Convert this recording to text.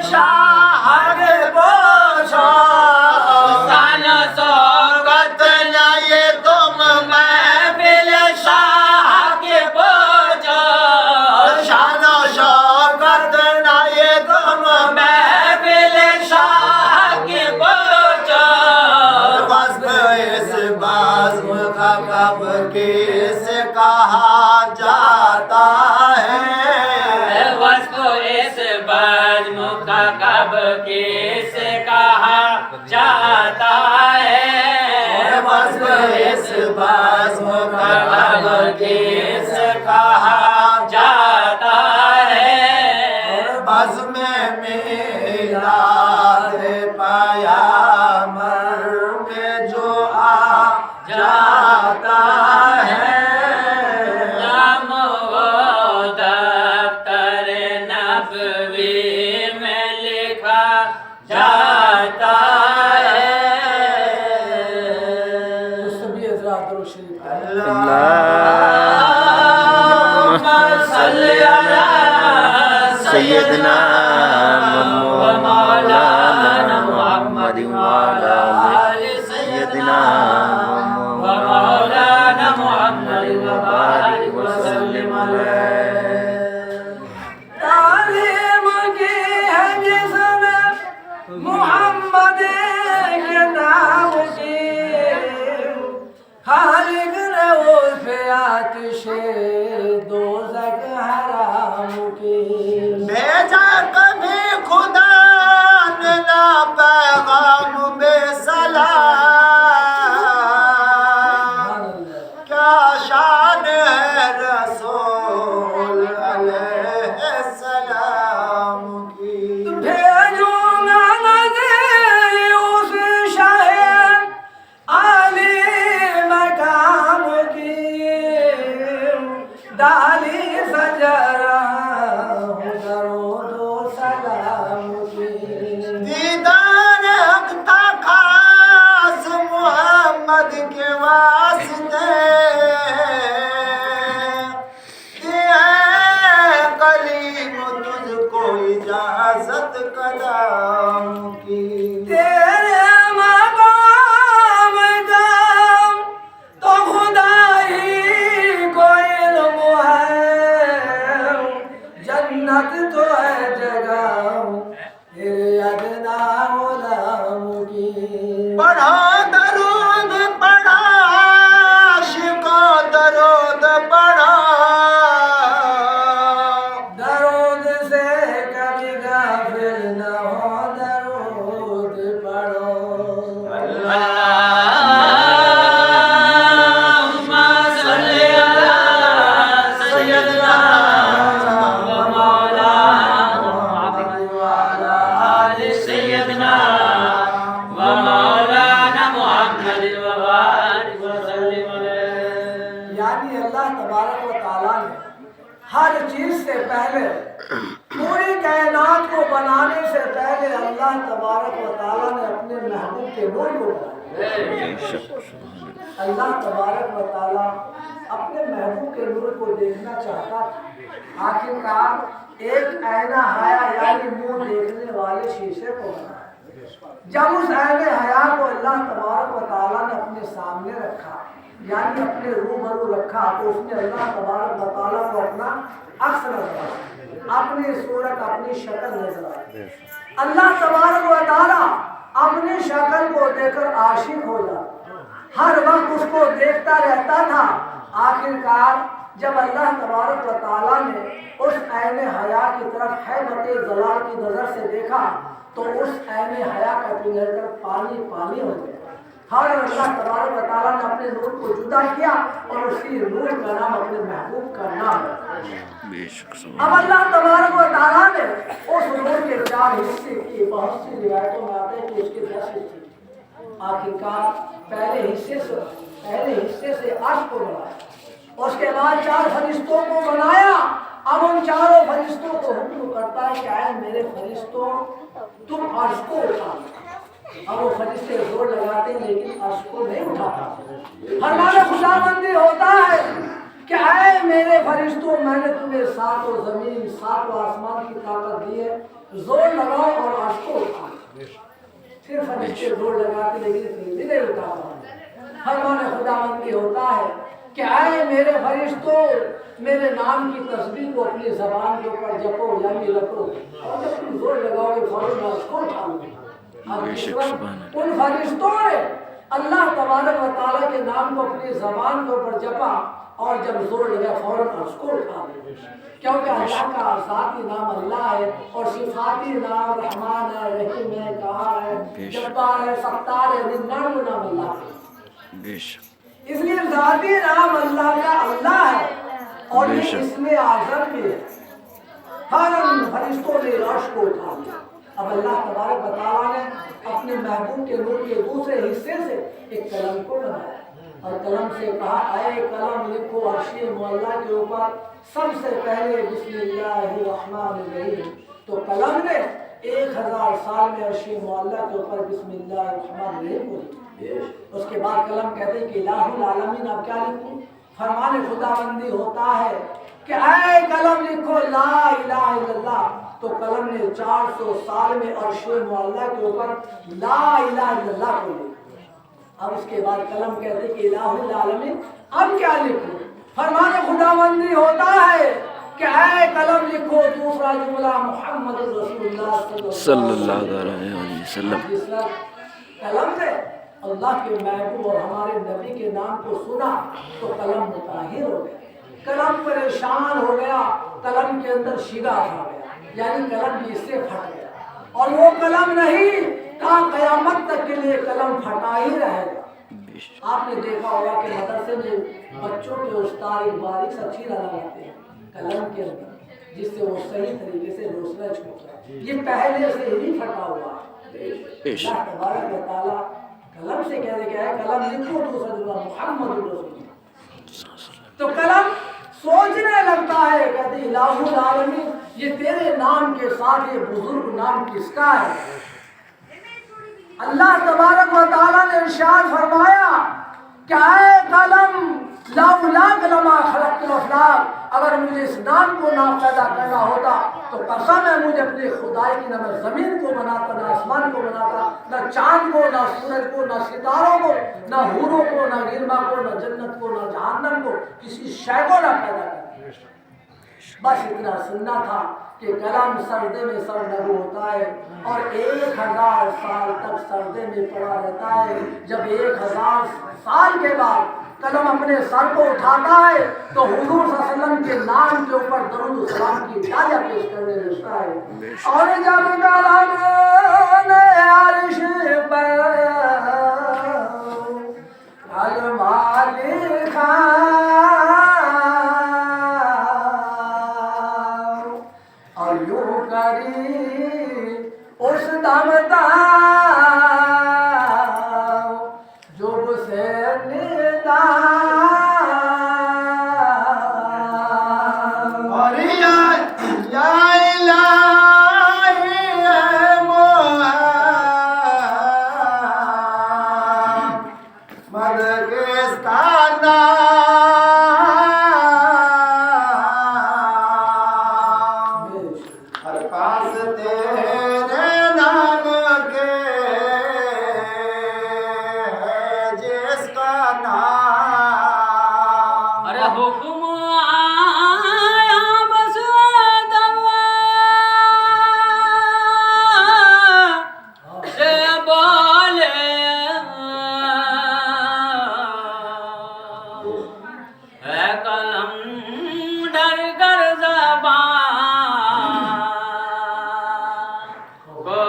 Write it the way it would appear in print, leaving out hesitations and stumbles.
शाह बोझो सन शौकत न ये तुम महफिल शाह के बोझो शान शौकत न ये तुम महफिल शाह के बोझो वस्फ इस बाज़्म का कब किसे कहा जाता है वस्फ इस बाज़्म का कब किसे कहा जाता है वस्फ इस बाज़्म का कब किसे कहा जाता है बज़्म मिलाद पयामर में जो आ जाता है नाम वो दफ्तर नबवी में लिखा जाता है सभी हज़रात दरूद शरीफ सल्ली अला सय्यदना व मौलाना मुहम्मद व अला आलि सय्यदना व मौलाना मुहम्मद व बारिक व सल्लिम अलैहि तालीम की है जिसमें मुहम्मद के नाम की खालिक ने उस आतिशे दोज़ख हराम की भेजा कभी खुदा ने ना पैगाम बेसलाम क्या शान है रसूल अलैहिस्सलाम की भेजूंगा नज़ीर उस शाह आली मकाम की डाली सजरा दरूदो सलाम की दीदार हक था खास मुहम्मद के वास्ते दिए कलीम तुझको इजाजत कलाम की तेरे मकाम काम तो खुदा ही को इल्म है जन्नत तो है जगह तेरे अदना गुलाम की पढ़ो दरूद पढ़ो आशिको दरूद पढ़ो दरूद से कभी गाफिल न हो दरूद पढ़ो अल्लाहुम्मा सल्ली अला सय्यदना व मौलाना मुहम्मद व अला आलि सय्यदना व मौलाना मुहम्मद व बारिक व सल्लिम अलैहि यानी अल्लाह तबारक व तआला ने हर चीज से पहले पूरी कायनात को बनाने से पहले अल्लाह तबारक व तआला ने अपने महबूब के नूर को बनाया अल्लाह तबारक व तआला अपने महबूब के नूर को देखना चाहता था आखिरकार एक आईना हया यानी मुंह देखने वाले शीशे को बनाया जब उस आईने हया को अल्लाह तबारक व तआला ने अपने सामने रखा यानी अपने रूबरू रखा तो उसने अल्लाह तबारक व तआला को अपना अक्स नजर आया अपनी सूरत अपनी शक्ल नजर आई अल्लाह तबारक व तआला अपनी शक्ल को देखकर आशिक हो जाता हर वक्त उसको देखता रहता था आखिरकार जब अल्लाह तबारक व तआला ने उस ऐने हया की तरफ हैबत जलाल की नजर से देखा तो उस ऐने हया का पिघलकर पानी पानी हो गया हर अल्लाह तबारक व तआला ने अपने नूर को जुदा किया और उसी नूर का नाम अपने महबूब का नाम है अब अल्लाह तबारक व तआला ने उस नूर के चार हिस्से किए बहुत सी रिवायतों में आता है कि उसके 10 हिस्से आखिरकार पहले हिस्से से अर्श को बनाया उसके बाद 4 फरिश्तों को बनाया अब उन चारों फरिश्तों को हुक्म करता है कि आए मेरे फरिश्तों तुम अर्श को उठाओ अब वो फरिश्ते जोर लगाते हैं लेकिन अर्श को नहीं उठाता फरमाने खुदाबंदी होता है कि आए मेरे फरिश्तों मैंने तुम्हें 7 जमीन 7 आसमान की ताकत दी है जोर लगाओ फिर फरिश्ते जोर लगाते लेकिन फिर भी नहीं उतारा। फरमान खुदावंदी होता है कि आए मेरे फरिश्तों, मेरे नाम की तस्बीह को अपनी जबान के ऊपर जपो यानी रखो, और जब तुम जोर लगाओगे फौरन मैं उसको उठा लूंगा। अब इस वक्त उन फरिश्तों ने अल्लाह तबारक व तआला के नाम को अपनी जबान के ऊपर जपा और जब जोर लगा फौरन उसको उठा लिया, क्योंकि अल्लाह का ज़ाती नाम अल्लाह है और सिफाती नाम रहमान है, रहीम है, कहार है, जब्बार है, सत्तार है, 99 नाम अल्लाह है। इसलिए ज़ाती नाम अल्लाह का अल्लाह है और ये इसमें आज़म भी है। फौरन फरिश्तों ने अर्श को उठा लिया। अब अल्लाह तबारक व तआला ने अपने महबूब के नूर के दूसरे हिस्से से एक कलम को बनाया और कलम से कहा, आए कलम लिखो अर्श मुअल्ला के ऊपर सबसे पहले बिस्मिल्लाहिर्रहमानिर्रहीम। तो कलम ने 1000 साल में अर्श मुअल्ला के ऊपर बिस्मिल्लाहिर्रहमानिर्रहीम को लिखा। उसके बाद कलम कहते हैं कि इलाहुल आलमीन अब क्या लिखूं? फरमान खुदाबंदी होता है कि आए कलम लिखो ला इलाहा इल्लल्लाह। तो कलम ने 400 साल में अर्श मुअल्ला के ऊपर ला इलाहा इल्लल्लाह को लिखा। अब उसके बाद कलम कहते कि इलाहुल आलमीन अब क्या लिखूं? फरमान खुदाबंदी होता है कि ऐ कलम लिखो दूसरा जुमला मुहम्मद रसूलुल्लाह सल्लल्लाहु अलैहि वसल्लम। जिस वक्त कलम ने अल्लाह के महबूब और हमारे नबी के नाम को सुना तो कलम मुताहिर हो गया, कलम परेशान हो गया, कलम के अंदर शिगा आ गया, यानी कलम जिससे फट गया और वो कलम नहीं कहा कयामत तक के लिए कलम फटा ही रहेगा। आपने देखा होगा कि मदरसे में बच्चों के उस्ताद एक बारीक सा चीरा लगाते हैं कलम के अंदर जिससे वो सही तरीके से रोशना छोड़ता है। ये पहले से ही फटा हुआ है। अल्लाह तबारक व तआला कलम से कह रहे है कलम लिखो दूसरा जुमला मुहम्मद रसूलुल्लाह। तो कलम सोचने लगता है, कहते इलाहुल आलमीन ये तेरे नाम के साथ ये बुजुर्ग नाम किसका है? अल्लाह तबारक व तआला ने इरशाद फरमाया कि ऐ कलम लौला कलमा खलक़तुल अफ़लाक, अगर मुझे इस नाम को ना पैदा करना होता तो कसम है मुझे अपने खुदाई की न मैं ज़मीन को बनाता, ना आसमान को बनाता, न चांद को, ना सूरज को, ना सितारों को, ना हूरों को, ना गिरमा को, ना जन्नत को, ना जहन्नम को, किसी शय को ना पैदा करता। बस इतना सुनना था कि कलम सर्दे में सरनगू होता है और 1000 साल तक सर्दे में पड़ा रहता है। जब 1000 साल के बाद कलम अपने सर को उठाता है तो हुजूर सल्लल्लाहु अलैहि वसल्लम के नाम के ऊपर दरूद सलाम की ताजा पेश करने लगता है। और जब कलम ने अर्श पर कलमा लिखा और यूं करी उस दम जो से निदा और या इलाही मोहम्मद किसका हर पास तेरे नाम के है जिसका नाम। अरे हुक्म आया बस दवा से बोले है कलम डर कर ज़बान को